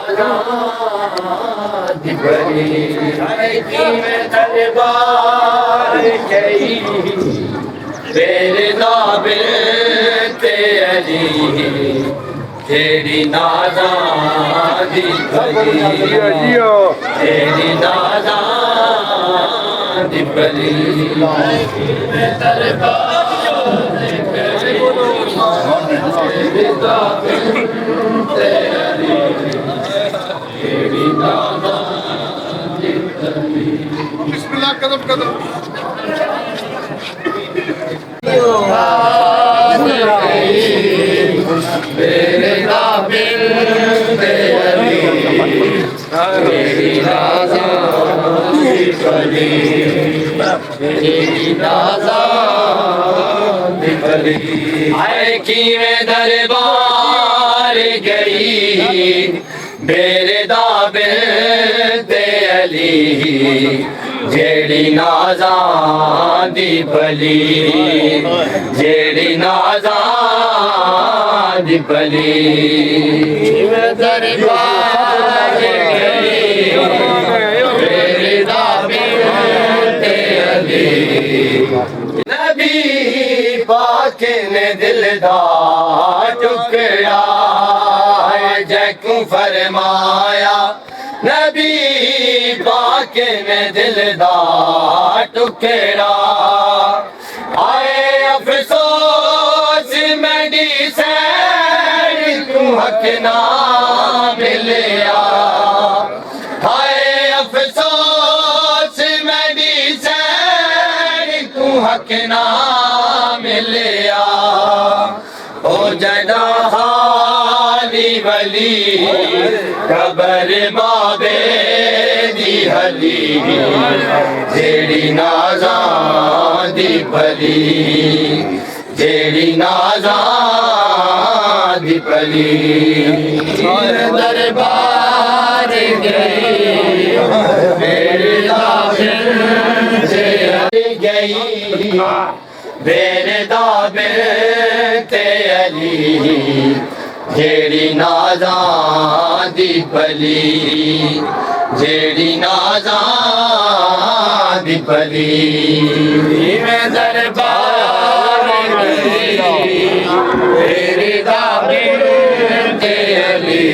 आजाद बड़ी की में दरबार गई तेरे नाबिल ते अली तेरी नाज़ादी बड़ी तेरी नाज़ादी बड़ी में दरबार गई तेरे नाबिल ते अली तेरी नाज़ादी बड़ी बिस्मिल्लाह कदम कदम मेरे नाबिल ते अली तेरी नाज़ादी बड़ी तेरी नाज़ादी बड़ी आए की में दरबार गई मेरे नाबिल ते अली जेड़ी नाज़ादी बली जेड़ी नाज़ादी बली दरबार गई मेरे नाबिल ते अली नबी पाक ने दिलदार टुकड़ा जैकू फरमाया नबी पाक ने दिलदार टुकड़ा आए अफसोस मेरी सैर तू हक ना मिलिया आए अफसोस मेरी सैर तू हक ना मिलिया ओ जदा हाली वली कबर बाबे दी हली जेड़ी नाज़ादी बली जेड़ी नाज़ादी बली दरबार गई मेरे नाबिल ते अली गई मेरे नाबिल ते अली जेड़ी नाज़ादी बली जेड़ी नाज़ादी बली में दरबार गई तेरी नाबिल ते अली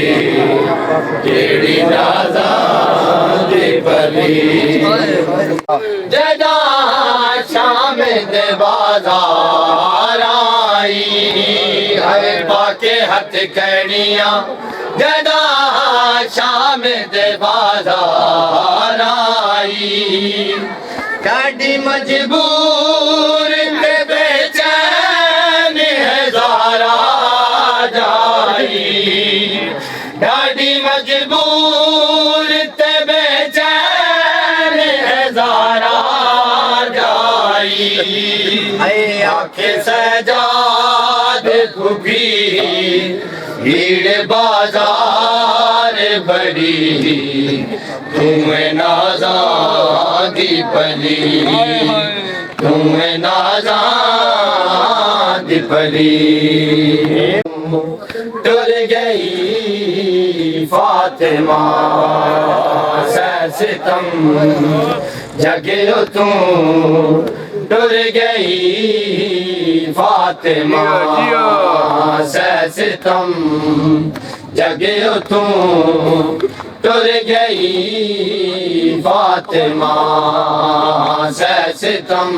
जेड़ी नाज़ादी बली जदा शाम दे बाज़ार आई हर पाके हथ कड़ियां जदा शाम दे बाज़ार आई गाड़ी मजबूर ते बेचैन है ज़ारा जाई गाड़ी मजबूर ते बेचैन है ज़ारा जाई आंखें सजाद खुबी भीड़ बाजार बड़ी तुम्हें नाज़ादी बली तुम्हें नाज़ादी बली टुर गई फातिमा से सितम जगे तू टुर गई फातिमा से सितम जगे तू टुर गई फातिमा से सितम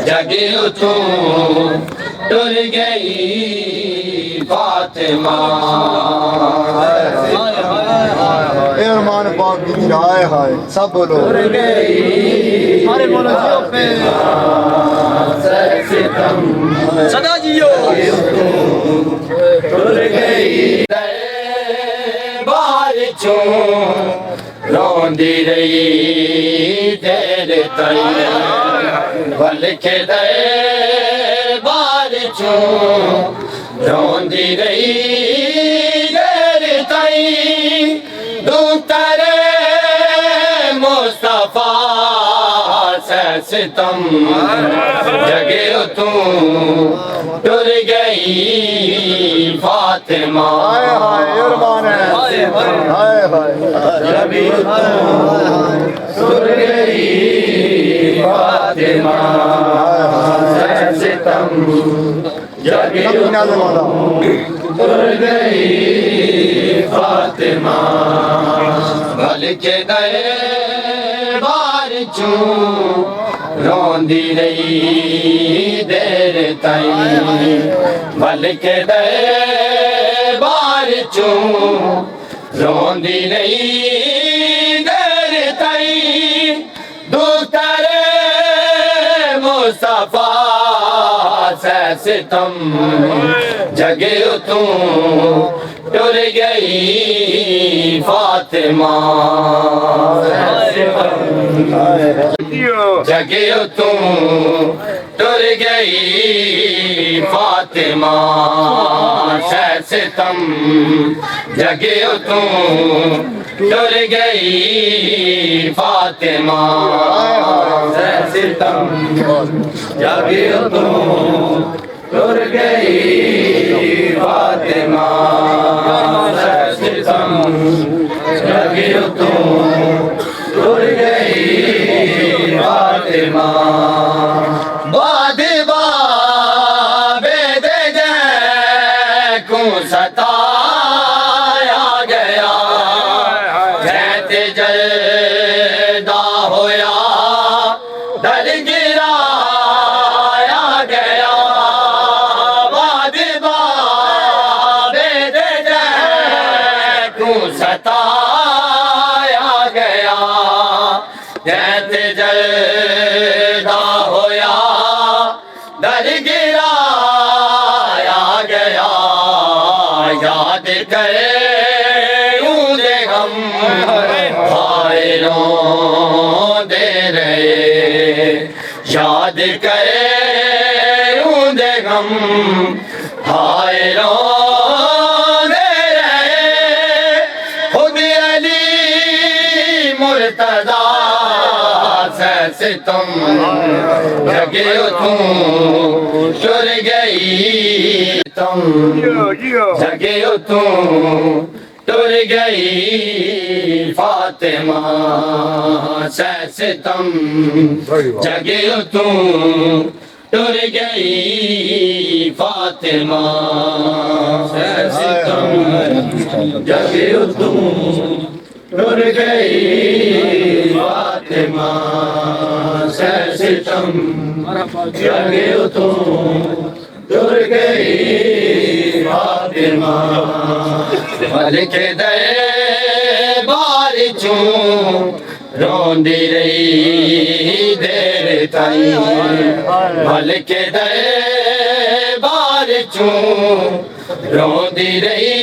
जगे तू टुर गई फातिमा रहमान पाक की राय है सब बोलो सारे बोलो सदा जियो टुर गई बार चो रोंदी रही देर तई बल के दे बार चो रोंदी रही देर तई दूतर मुस्तफा से सितम जगे तू टुर गई फातिमा हाय हाय अरमान है हाय हाय जगे तू टुर गई फातिमा सितम जगे टुर गई फातिमा बल्कि गए बार चू रोंदी रही देर ताई बल्कि गए बार चू रोंदी रही देर ताई दूतरे मुस्तफा से सितम जगे तू टुर गई फातिमा जगे तू टुर गई फातिमा से सितम जगे तू टुर गई फातिमा से सितम जगे तू टुर गई फातिमा से सितम जगे तू टुर गई फातिमा बाद बेद को सताया गया कहते जलदा होया दल गिराया गया बाद बेद को सताया गया कहते जलदा होया दल गिराया गया याद करे ऊंदे हम हायरों दे रहे याद करे ऊंदे हम हायरों दे रहे खुद अली मुर्तजा से सितम जगे तू टुर गई तुम जगे तू टुर गई फातिमा से सितम जगे तू टुर गई फातिमा से सितम जगे तू टुर गई फातिमा से सितम जगे तू टुर गई फातिमा बल्कि दे बार चू रोंदी रही देर ताई बल्कि दे बार चू रोंदी रही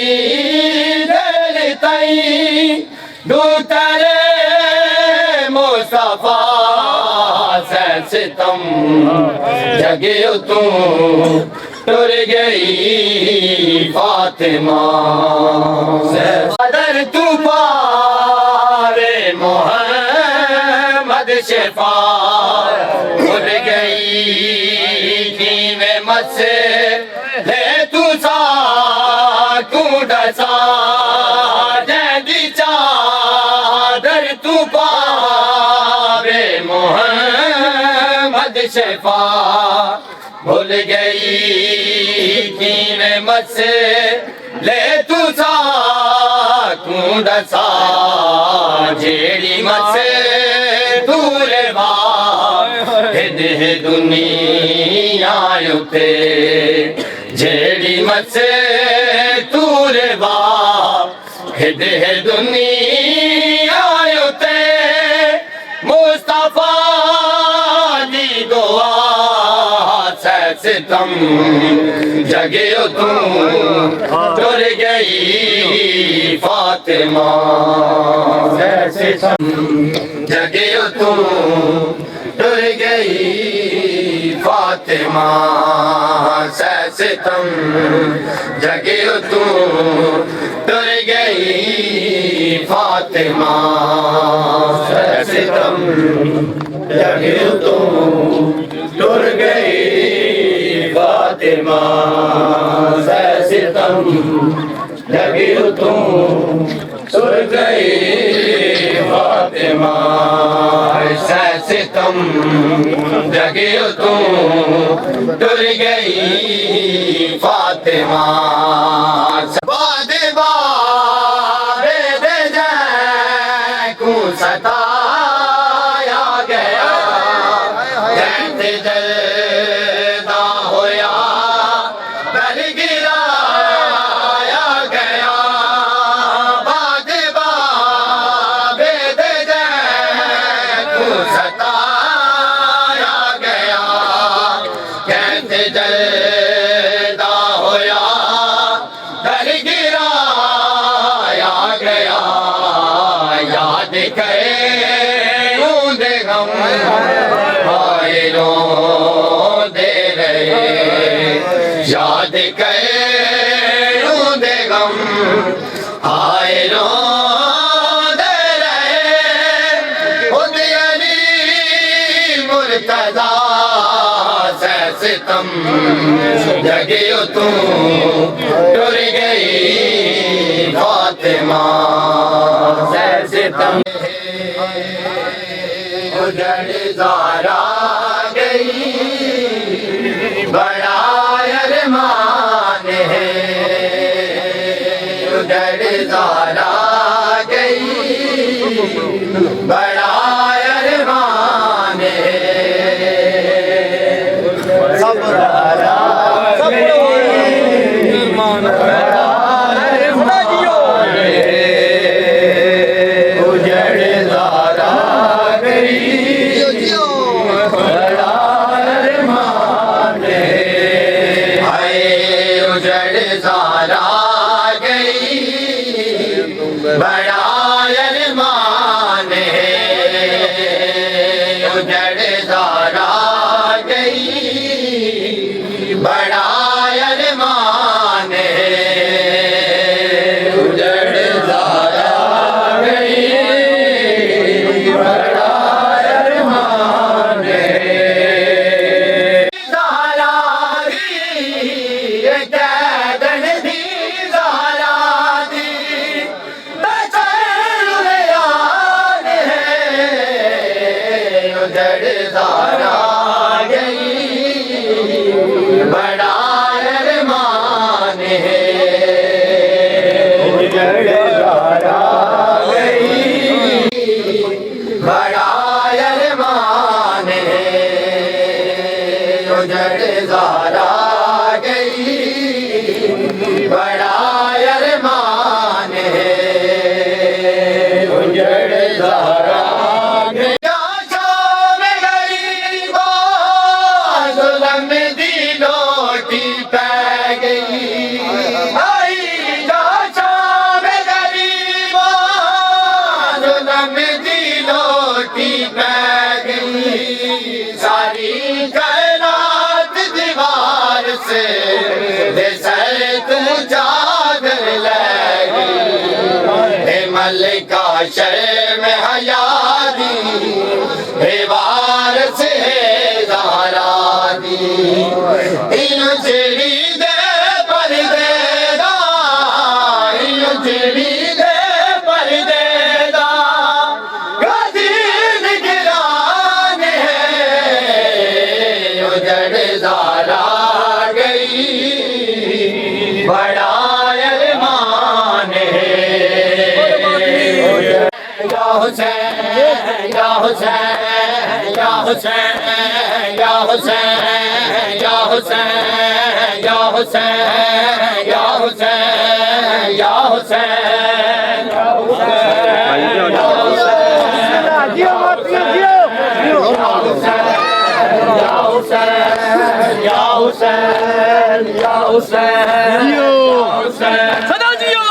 देर ताई दूतरे मुस्तफा से सितम जगे तू टुर गई फातिमा से अदर तू पावे मोहम्मद शिफा भूल गई कीवे मत से ले तू सा कूडसा जैदी चादर तू पावे मोहम्मद शिफा भूल गई कीवे मत से ले तू सा कूडसा जेड़ी मत से दूर बा दे दुनिया उते जेड़ी मत से दूर बा दे दुनिया उते मुस्तफा दी दुआ से सितम जगे तू टुर गई फातिमा से सितम जगे तू टुर गई फातिमा से सितम जगे तू टुर गई फातिमा से सितम जगी तू टुर गई फातिमा से सितम जगी तू टुर गई फातिमा से सितम जगी तू टुर गई फातिमा सताया गया जैसे जलदा होया दर गिराया गया बाद बेद जैकू सताया गया जैसे जलदा होया दर गिराया गया याद करे दे रहे याद करो दे गम आए रो दे रहे उदयनी मुर्तजा से सितम जगे तू टुर गई फातिमा से सितम उजड़ ज़ारा गई बड़ा अरमान है उजड़ ज़ारा गई बड़ा अरमान है बड़ा अरमान है उजड़ ज़ारा गई बड़ा अरमान है उजड़ ज़ारा गई बड़ा अरमान है ज़ारा दी कैदन दी ज़ारा दी उजड़ ज़ारा गई बड़ा अरमान है उजड़ ज़ारा गई बड़ा अरमान है उजड़ ज़ारा गई बड़ा अरमान है उजड़ ज़ारा सारी कायनात दीवार से सर तू चादर लगी हे मलिका शर्म हया दी हे वारस है ज़ारा दी इन चिड़ी दे पर्दे दा इन चिड़ी दे पर्दे दा उजड़ ज़ारा गई बड़ा अरमान है या हुसैन या हुसैन या हुसैन या हुसैन या हुसैन या हुसैन या हुसैन या हुसैन या हुसैन या हुसैन सदा जियो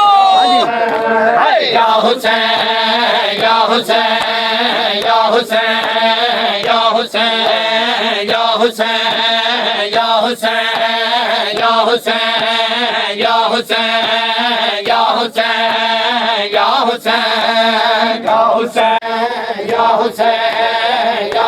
या हुसैन या हुसैन या हुसैन या हुसैन या हुसैन या हुसैन या हुसैन या हुसैन या हुसैन या हुसैन या हुसैन या हुसैन या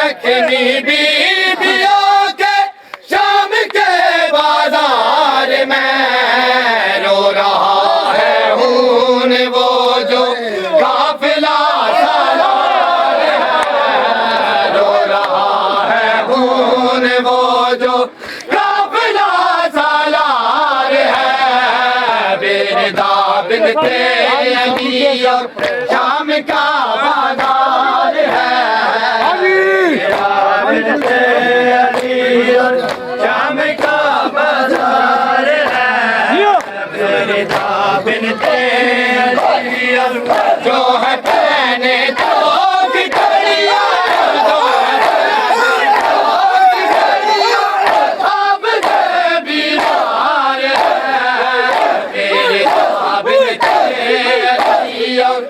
जख्मी बीबियों के शाम के बाजार में रो रहा है खून वो जो काफिला सालार है रो रहा है खून वो जो काफिला सालार है बेरदा बिनते अली और शाम का बाजार है बिनते अली और शाम का बाजार है बेरदा बिनते अली और जो है पहने तो की कड़िया जो है पहने तो की कड़िया अब के बीमार है बेरदा बिनते अली और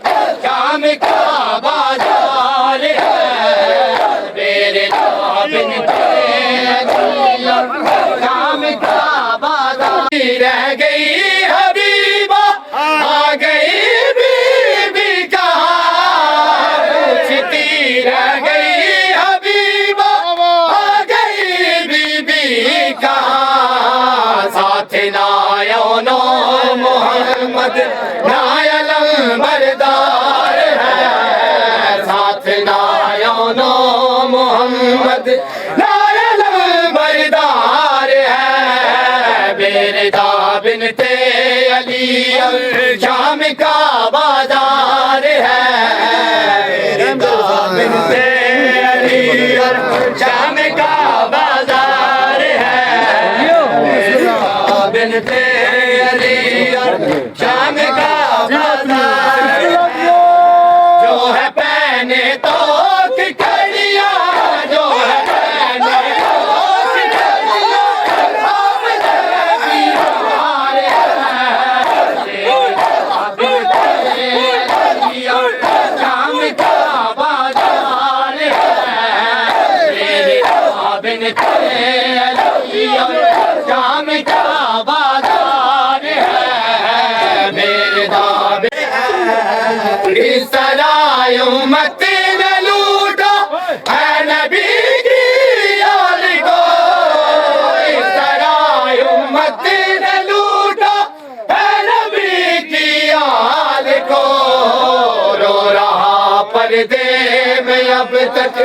शाम का बाजार है बेरदा बिनते अली और शाम का बाजार रह गई हबीबा आ गई बीबी का पूछती रह गई हबीबा आ गई बीबी का साथ नायो नो मोहम्मद नायलम बरदार है साथ नायो नो मोहम्मद नायलम बरदार है बेरदा बिनते अली और शाम का बाजार है बेरदा बिनते अली और शाम का बाजार है बेरदा बिनते अली और शाम का बाजार है जो है पहने तो की कड़िया जो है पहने तो की कड़िया अब के बीमार है बेरदा बिनते अली और शाम का बाजार है बेरदा बिनते अली और शाम का बाजार है बेरदा इस तरह उम्मत ने लूटा है नबी की आल को इस तरह उम्मत ने लूटा है नबी की आल को रो रहा पर्दे में अब तक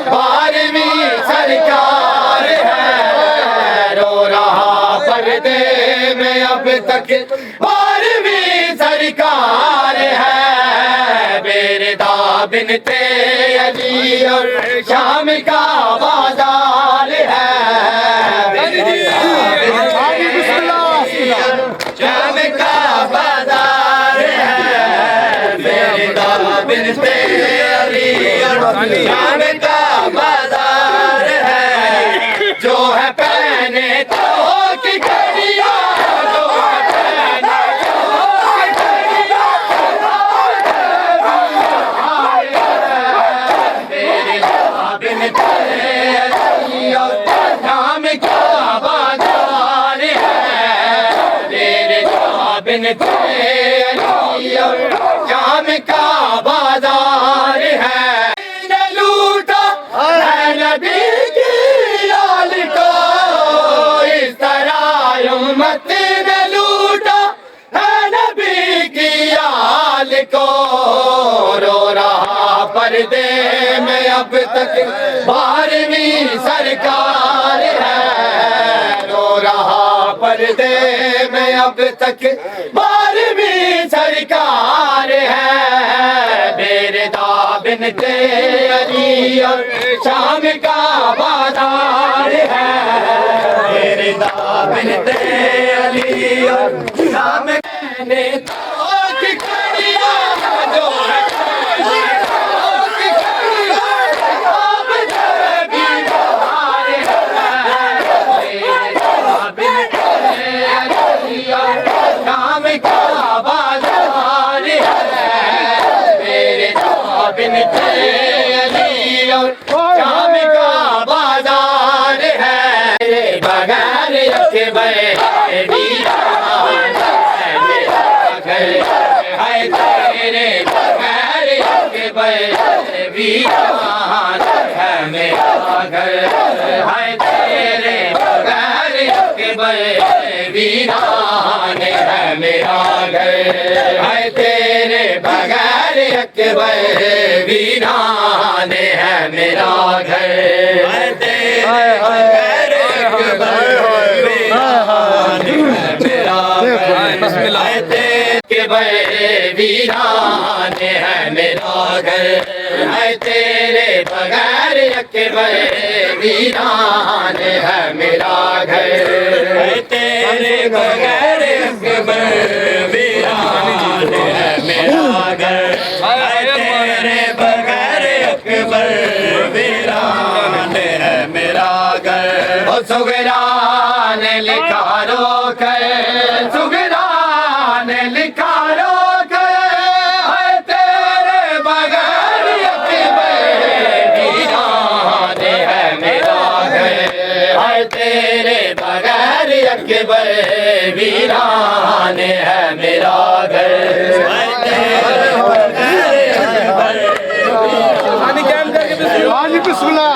12वीं सरकार है रो रहा पर्दे में अब तक 12वीं सरकार है बेरदा बिनते अली और शाम का बाजार है बेरदा बिनते अली और शाम का बाजार है बेरदा बिनते अली और शाम का बाजार है जो है पहने तो की कड़िया जो है पहने तो की कड़िया बेरदा बिनते अली और शाम का बाजार है बेरदा बिनते अली और शाम का बाजार है न लूटा है नबी की आल को इस तरह उम्मत ने लूटा है नबी की आल को रो रहा पर्दे में अब तक 12वीं सरकार है रो रहा पर्दे में अब तक 12वीं सरकार है बेरदा बिनते अली और शाम का बाजार है बेरदा बिनते अली और शाम ने तो की कड़िया जो है की कड़िया अब के बीमार है बेरदा बिनते अली और शाम का बाजार है बेरदा बिनते अली और शाम का बाजार है बगैर अकबर वीरान है मेरा घर है तेरे बगैर अकबर वीरान है मेरा वीरान है मेरा घर, है तेरे बगैर अकबर वीरान है मेरा घर, है तेरे बगैर अकबर वीरान है मेरा घर, है तेरे वीरान है मेरा घर, है तेरे बगैर अकबर वीरान है मेरा घर, है तेरे बगैर अकबर वीरान है मेरा घर, है तेरे बगैर अकबर वीरान है मेरा घर। ओ सुगरा ने लिखा रोकर, सुगरा ने लिखा रोकर, है तेरे बगैर अकबर वीरान है मेरा घर, है तेरे बगैर अकबर वीरान है मेरा घर, है तेरे बगैर अकबर हाजी बिस्मिल्लाह।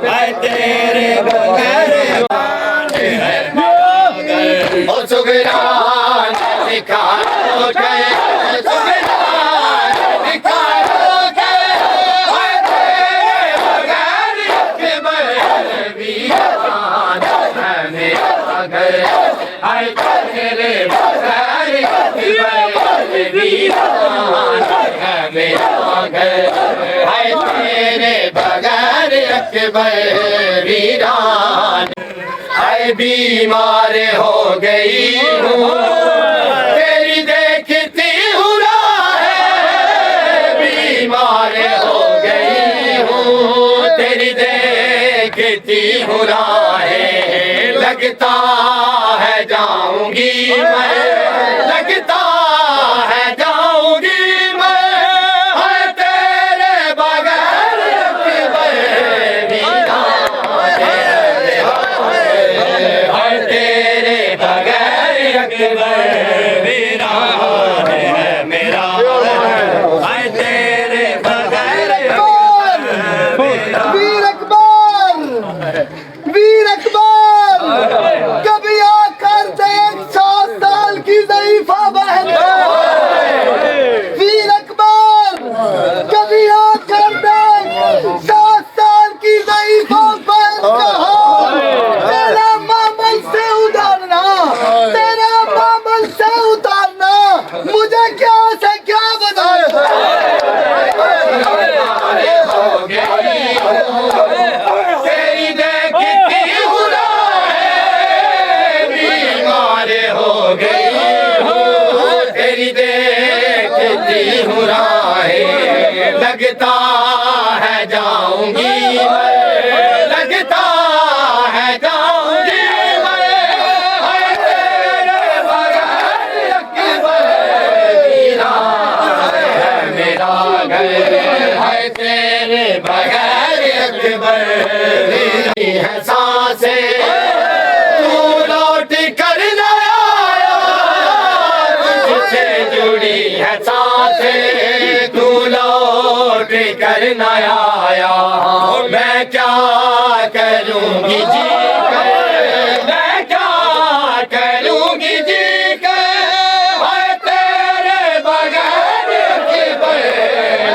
है तेरे बगैर ओ सुगरान लिखा रोके, सुगरान लिखा रोके, है तेरे बगैर अकबर वीरान है मेरा घर, है तेरे बगैर अकबर वीरान है मेरा घर, है तेरे बगैर अकबर वीरान। ऐ बीमार हो गई हूँ तेरी देखती हूँ राहें, बीमार हो गई हूँ तेरी देखती हूँ राहें, लगता है जाऊंगी मैं, लगता है जाऊंगी मैं, है तेरे बगैर अकबर वीरान है तेरे बगैर अकबर वीरान है मेरा, है तेरे बगैर वीर अकबर, वीर अकबर, कभी आकर देख 7 साल की ज़ईफ़ा बहन को। वीर अकबर, कभी आकर देख 7 साल की ज़ईफ़ा बहन को। तेरा मामल से उतारना, तेरा मामल से उतारना, मुझे क्या से क्या बताए। तेरी देखती हूँ राहें, बीमार हो गई हूँ तेरी देखती हूँ राहें, लगता है जाऊंगी मैं, लगता है जाऊंगी मैं, है तेरे बगैर अकबर वीरान है मेरा घर, है तेरे बगैर अकबर मेरी है सांसें तू लौट कर न आया, तुझसे जुड़ी है सांसें तू लौट कर न आया, मैं क्या करूंगी जी कर, मैं क्या करूंगी जी कर, है तेरे बगैर अकबर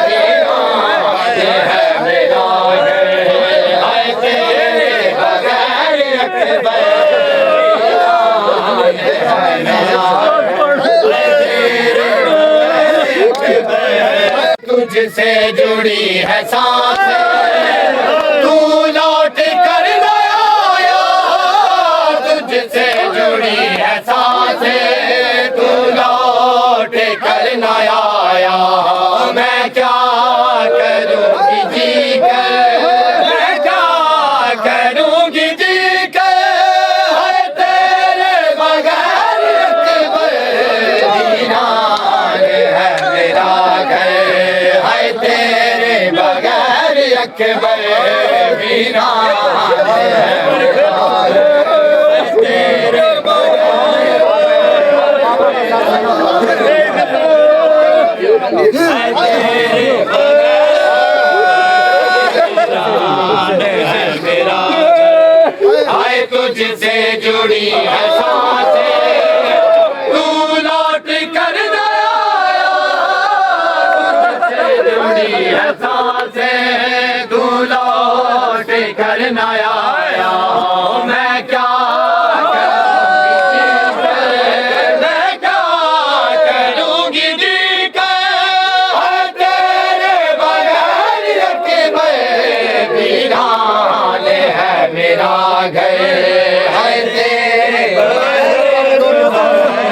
वीरान है मेरा घर, है तेरे बगैर अकबर वीरान है मेरा घर, तुझसे जुड़ी है सांसें तू लौट कर न आया, तुझसे जुड़ी है सांसें तू लौट कर न आया, मैं क्या करूंगी जी कर, मैं क्या करूंगी जी कर, है तेरे बगैर अकबर वीरान है मेरा घर, है तेरे बगैर अकबर वीरान है मेरा घर, तेरे मेरा आए तुझसे जुड़ी है सांसें लेकर न आया मैं क्या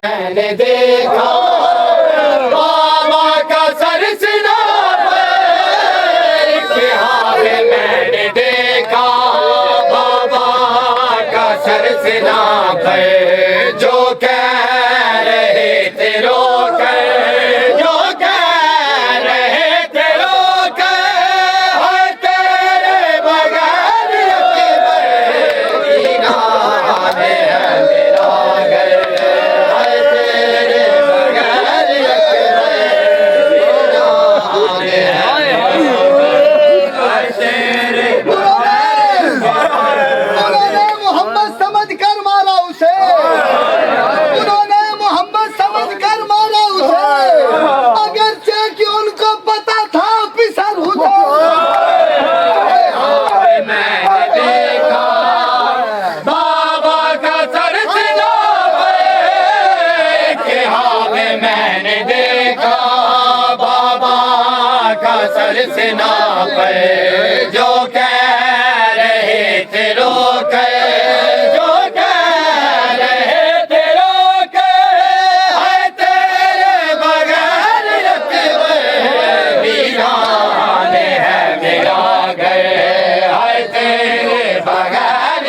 मैंने देखा बाबा का सरसना मैंने देखा बाबा का सरसना पे जो कह रहे थे रोक जो कह रहे थे रोक तेरे बगैर सरसना पे जो कह रहे थे रोक जो कह रहे थे रोक तेरे बगैर वीरान है मेरा घर है तेरे बगैर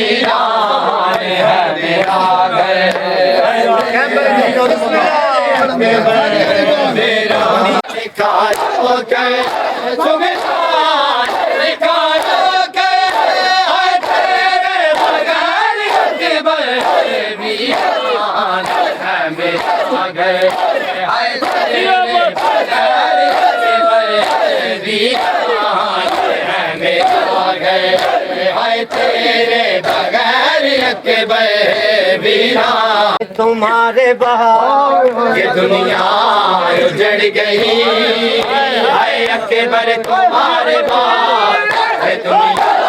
वीरान है मेरा तेरे बगैर तुम्हारे बहार ये दुनिया उजड़ गई हाय अकबर तुम्हारे बहार ये दुनिया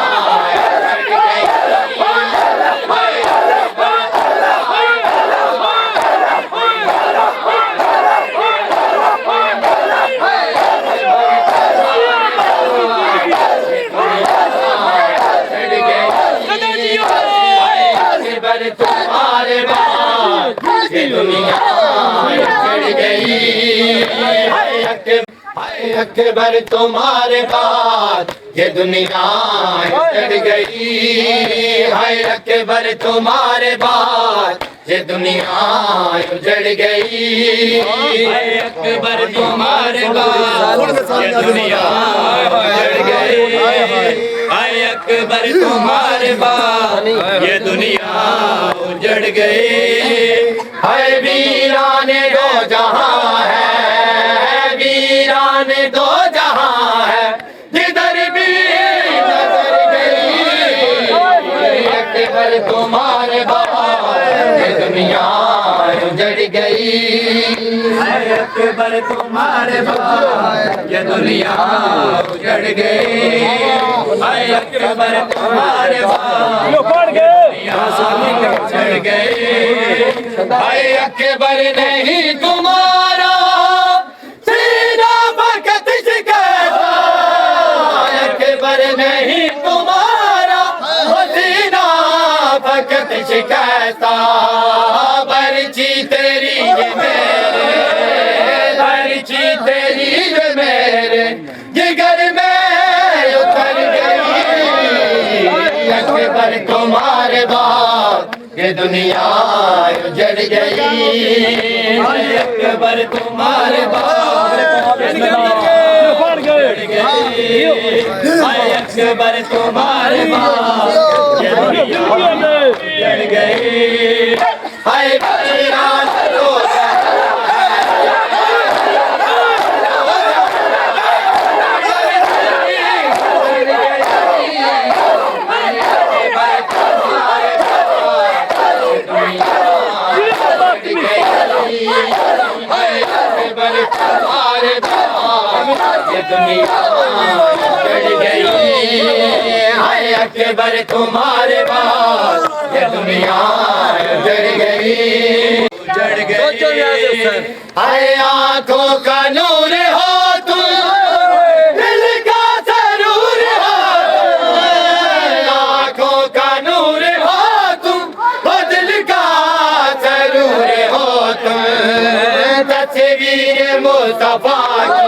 तुम्हारे बाद ये दुनिया चढ़ गई हाय अकबर तुम्हारे बाद ये दुनिया चढ़ गई हाय अकबर तुम्हारे बाद ये दुनिया उजड़ गई हाय अकबर तुम्हारे बाद ये दुनिया उजड़ गई हाय अकबर तुम्हारे बाद ये दुनिया उजड़ गई हाय वीरान दो जहां है वीरान दो जहां है जिधर भी नजर गई अकबर तुम्हारे बाद ये दुनिया उजड़ गई हाय अकबर तुम्हारे बाद ये दुनिया उजड़ गई हाय अकबर तुम्हारे बाद उजड़ गई हाय अकबर नहीं तुम्हारा सीना भगत शिकता अकबर नहीं तुम्हारा सीना भगत शिकता बर्ची तेरी बर्ची तेरी मेरे जिगर में उतर गई अकबर तुम्हारे बाद ये दुनिया उजड़ गई अकबर तुम्हारे बाद ये दुनिया उजड़ गई अकबर तुम्हारे बाद ये दुनिया उजड़ गई हाय वीरान दो तुम्हारे बाद ये दुनिया चढ़ गई हाय अकबर तुम्हारे बाद ये दुनिया उजड़ गई, उजड़ गई। हाय आंखों का नूर हो तुम, दिल का सरूर हो तुम, आंखों का नूर हो तुम, वो दिल का सरूर हो तुम। तस्वीर मुस्तफा की,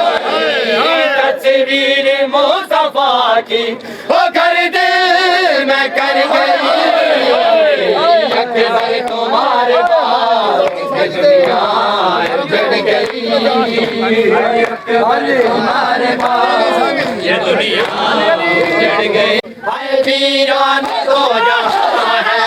तस्वीर मुस्तफा की वो कर दिल मैं कर गई। अकबर तुम्हारे बाद ये दुनिया उजड़ गई, अकबर तुम्हारे बाद ये दुनिया उजड़ गई। हाय वीरान तो जहां है,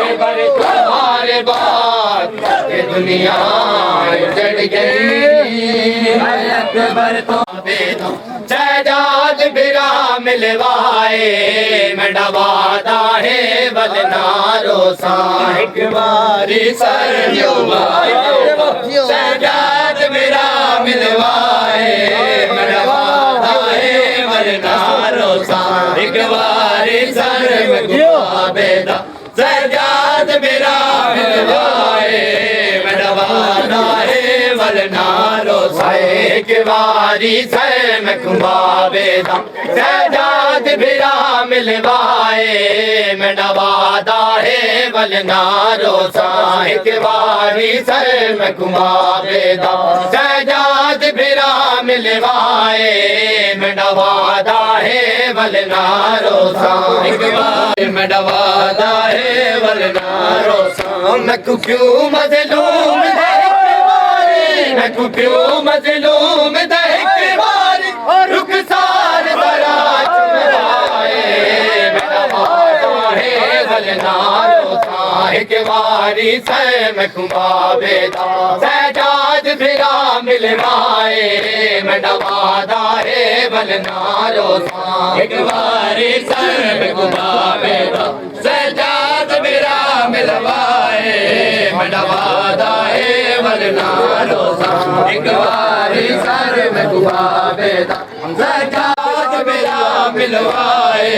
तुम्हारे बाद ये दुनिया उजड़ गई। अकबर तो सजाद बिरा मिलवाए मैं डबादा है बदनारो साहिक बारी सर सजाद बिरा मिलवाए मैं डबादा है बदनारो साहिक बारी सर बेदा सजाद मेरा मिलवाए मैं डबादा है वलनारो साहिक वारी सर में कुंबावेदा। सजाद मेरा मिलवाए मैं डबादा है वलनारो साहिक वारी सर में कुंबावेदा। सजाद मेरा मिलवाए मैं डबादा है वलनारो साहिक वारी मैं डबादा है वलनारो साहिक। मैं क्यों मजलूम मैं क्यों मजलूम दहक बारी रुखसार जरा चुराए मैं डबादा है वलनारो साहिक वारी सर में कुंबावेदा। सजाद बिरा मिलवाए मैं डबादा है वलनारो साहिक वारी सर में कुंबावेदा। सजाद बिरा मिलवाए मैं डबादा है वलनारो साहिक वारी सर में कुंबावेदा। सजाद बिरा मिलवाए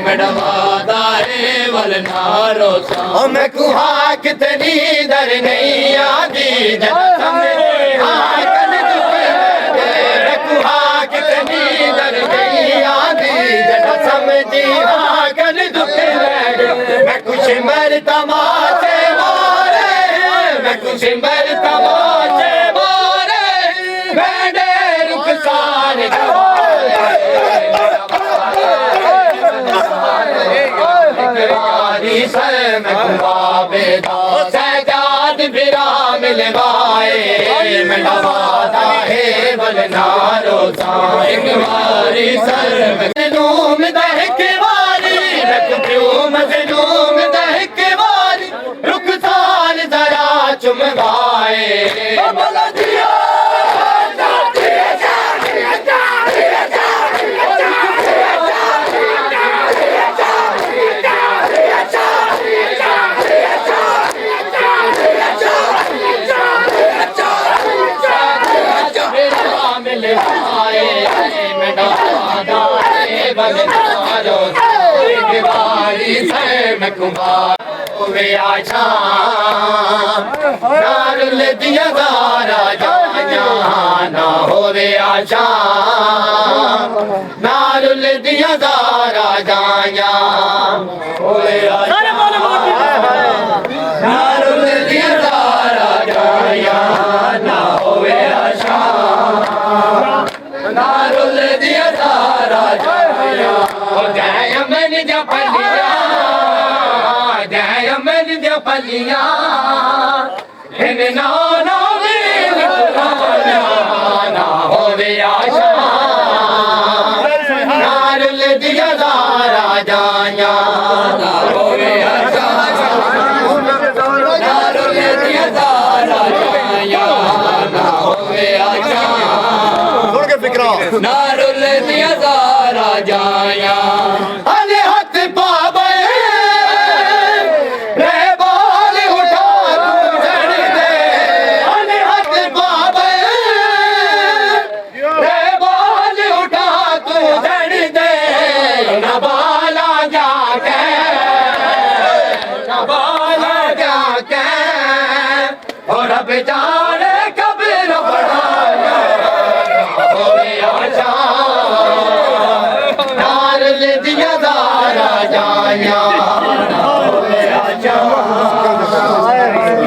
मैं डबादा है वलनारो साहिक। मैं कुहा कितनी दर नहीं आती जब कितनी दर नहीं आती जब समझी कल दुख मैं कुछ मर तमाचे मारे मैं कुछ मर तमाचे मारे मैंने रुखसार सर में कुंबावेदा। सजाद बिरा मिलवाए मैं डबादा है वलनारो साहिक वारी सर में मजलूम दहक वारी मैं क्यों मजलूम दहक वारी रुखसार जरा चुमवाए। मैं डबादा है वलनारो साहिक वारी सर में कुंबार वे आशा नारुल दिया दारा जाया ना होवे आशा नारुल दिया दारा जाया होवे आशा नारुल दिया दारा जाया ना होवे आशा नारुल दिया दारा जाया जय मन जपलिया जय मन जपलिया इन नाना ना होवे आशा नारुल दिया दारा जाया ना होवे आशा नारुल दिया दारा जाया ना होवे आशा नारुल दिया जाया अने हाथ पावे रे बाल उठा तू जड़ दे अने हाथ पावे रे बाल उठा तू जड़ दे न बाला जाके न बाला जाके और अब जाने कब्र बढ़ाया होवे आशा नार ले दिया दारा जाया होवे आशा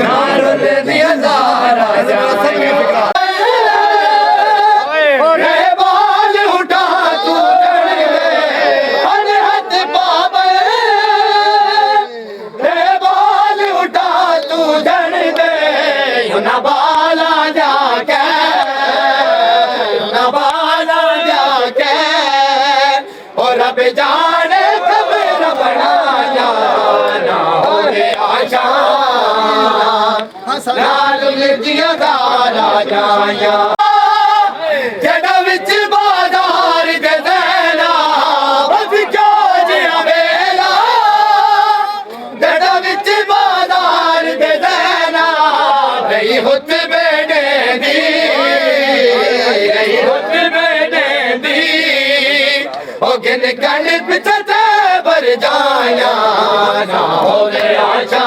नार ले दिया दारा जाया रे बाल उठा तू जड़ दे अने हाथ पावे रे बाल उठा तू जड़ दे न बाला जाके न बाला जाके और अब जाने कब्र बनाया ना होवे आशा लाल दिया दारा जाया जड़ा विच बाजार दे देना बस क्यों जिया वेला जड़ा विच बाजार दे देना नहीं होत बेटे दी नहीं होत बेटे दी ओ गिन कण पिछते बर जाया ना होवे आशा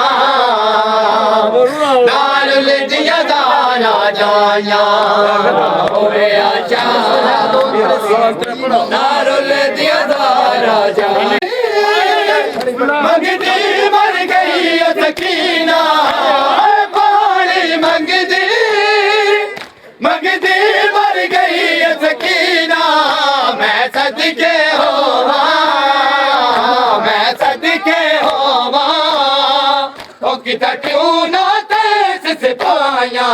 नाल ले दिया दारा जाया ना होवे आशा नाल ले दिया दारा जाया मंगदी मर गई सकीना पानी मंगदी मंगदी मर गई सकीना मैं सदके होवा मैं सदके होवा ओ किता क्यों ना तेस सिपाया